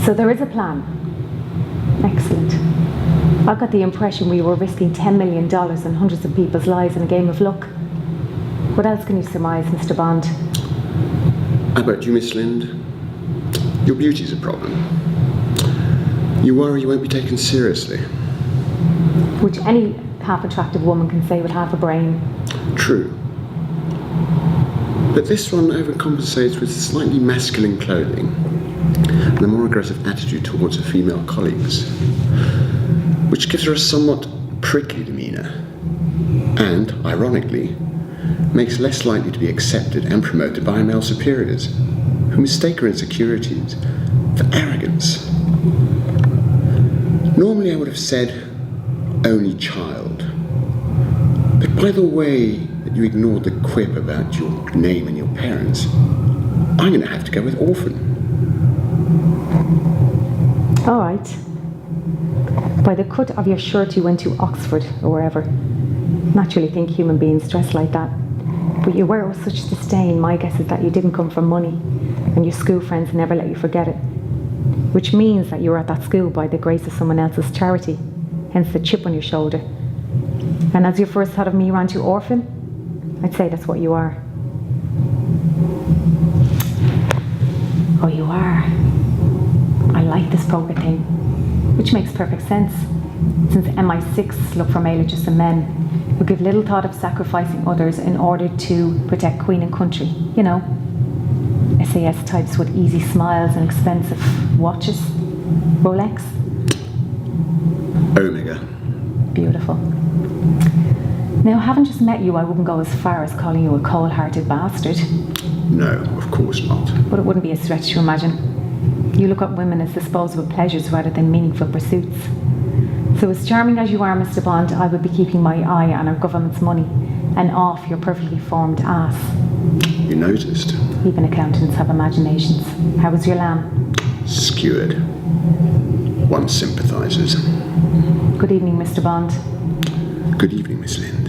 So there is a plan. Excellent. I got the impression we were risking $10 million and hundreds of people's lives in a game of luck. What else can you surmise, Mr. Bond? How about you, Miss Lind? Your beauty's a problem. You worry you won't be taken seriously. Which any half-attractive woman can say with half a brain. True. But this one overcompensates with slightly masculine clothing and a more aggressive attitude towards her female colleagues, which gives her a somewhat prickly demeanour and, ironically, makes less likely to be accepted and promoted by her male superiors, who mistake her insecurities for arrogance. Normally I would have said only child, but by the way that you ignored the quip about your name and your parents, I'm going to have to go with orphan. All right. By the cut of your shirt you went to Oxford or wherever. Naturally think human beings dress like that. But you wear it with such disdain, my guess is that you didn't come from money, and your school friends never let you forget it. Which means that you were at that school by the grace of someone else's charity, hence the chip on your shoulder. And as your first thought of me ran to orphan, I'd say that's what you are. Oh, you are. I like this poker thing, which makes perfect sense, since MI6 look for male adjusted men who give little thought of sacrificing others in order to protect Queen and country. You know, SAS types with easy smiles and expensive watches. Rolex. Omega. Beautiful. Now, having just met you, I wouldn't go as far as calling you a cold-hearted bastard. No, of course not. But it wouldn't be a stretch to imagine. You look at women as disposable pleasures rather than meaningful pursuits. So as charming as you are, Mr. Bond, I would be keeping my eye on our government's money and off your perfectly formed ass. You noticed. Even accountants have imaginations. How was your lamb? Skewered. One sympathises. Good evening, Mr. Bond. Good evening, Miss Lind.